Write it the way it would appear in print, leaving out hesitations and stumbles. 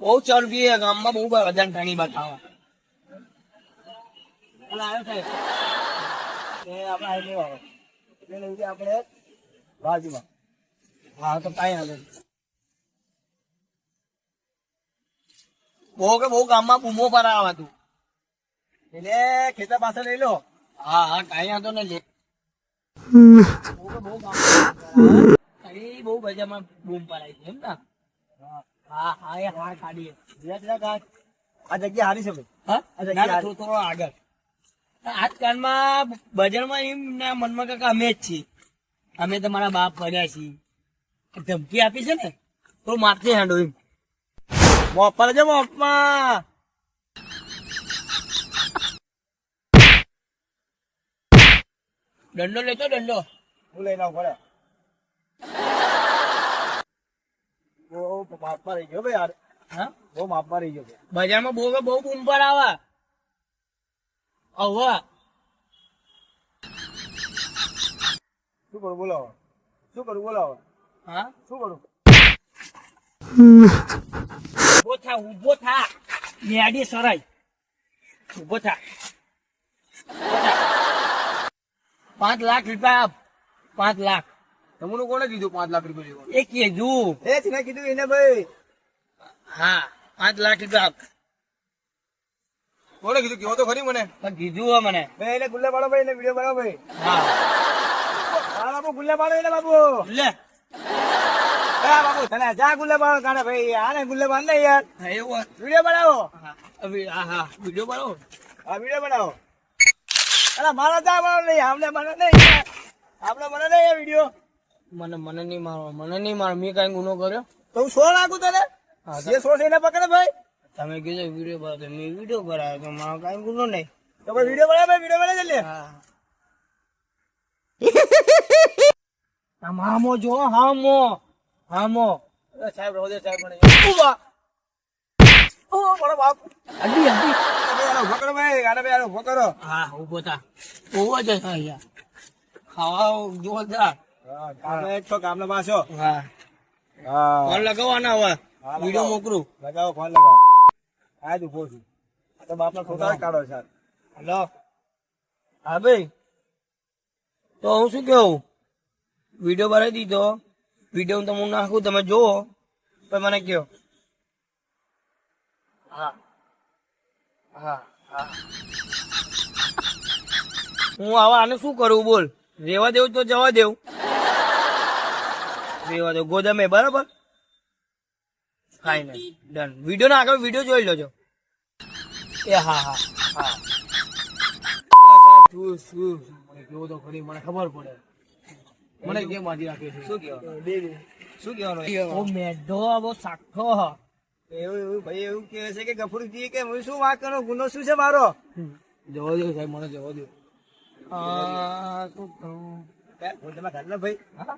બહુ ચરબી છે ગામમાં, બહુ વજન ઠણી બતાવે. આવ્યો સાહેબ એ આપણે આવી લેવા એટલે લઈ ગયા આપણે બાજુમાં. હા તો કઈ હાલે બહુ કે બહુ ગામમાં બૂમો પર આવે તું એટલે ખેતર પાસે લઈ લો. હા હા કઈ વાંધો નહીં. બહુ બજારમાં બૂમ પડાય છે એમ ને. હા હા એ હા કાઢીએ આ જગ્યા હારી છે ભાઈ. થોડો આગળ આજકાલમાં બજારમાં એમ ના મનમાં કાકા અમે જ છીએ, અમે તમારા બાપ પડ્યા છીએ. ધમકી આપી છે ને તો મારતે હેડો એમ મોપ પર છે. મોપમાં દંડો લેતો દંડો હું લઈને આવું પડે. બહુ માપમાં રહી ગયો ભાઈ યાર. હા બહુ માપમાં રહી ગયો. બજારમાં બહુ બહુ બૂમ પર આવે. શું કરું બોલાવો, શું કરું બોલાવો. હા શું કરું? ઉભો થા ઉભો થા મેડી સરાય ઉભો થા. 5 લાખ રૂપિયા આપ. 5 લાખ તમને કોને કીધું 5 લાખ રૂપિયા એ કીધું એ જ ના કીધું એને ભાઈ. હા 5 લાખ રૂપિયા આપ. કોને કીધું કેવો તો ખરી મને કીધું હો મને. ભાઈ એને ગુલ્લે પાડો ભાઈ, એને વિડીયો બનાવો ભાઈ. હા હા બાબુ ગુલ્લે પાડો એને બાબુ લે. બાબુ તને જા ગુલ્લે પાડો કાઢે ભાઈ. આને ગુલ્લે પાડ ને યાર. એવું વિડીયો બનાવો. હા હા વિડીયો બનાવો. હા વિડીયો બનાવો. અરે મારા જા બનાવો નહીં, આમને મને નહીં, આપણે મને નહીં વિડીયો. મને નહીં મારો, મને નહીં મારો. મેં કઈ ગુનો કર્યો તો હું 100 નાખું તને. જે 100 છે એને પકડે ભાઈ. તમે કીધું વિડીયો બનાવો, મેં વિડીયો બનાવ્યો તો મારો કઈ ગુનો નહીં. તો ભાઈ વિડીયો બનાવે ભાઈ, વિડીયો બનાવી લે. હા હામો જો હામો હામો. સાહેબ રોજે સાહેબ મને ઉભા. ઓ બડો બાપ હડી હડી ઉભો કરો ભાઈ. આને ભાઈ ઉભો કરો. હા ઉભો થા. ઉભો જ અહીંયા ખાવા જોરદાર. હા કામે છો કામનો પાછો. હા હા ફોન લગાવવાના હવે વિડીયો મોકલું. લગાવો ફોન લગાવો. આ જ ઉભો છું. આ તો બાપના ફોટા કાઢો સર. હેલો હા ભાઈ તો હું શું કેવું વિડીયો બનાવી દીધો. વિડીયો તો હું નાખું તમે જોવો તો મને કહો. હા હા હા હું આવા આને શું કરું બોલ. રેવા દેવું તો જવા દેવું. રેવા દેવું ગોદામે બરાબર. Final done. વિડીયો ના આગળ વિડીયો જોઈ લેજો. એ હા હા હા શું કેવો તો ખરી મને ખબર પડે. મને કેમ વાંચી રાખે છે. શું કહેવાનું શું કહેવાનું મેઢો બહુ સાખો. એવું એવું ભાઈ એવું કહે છે કે ગફુરજી કે હું શું વાત કરું, ગુનો શું છે મારો. જવા દો સાહેબ મને જવા દો. શું કરું તમે ઘર ભાઈ. હા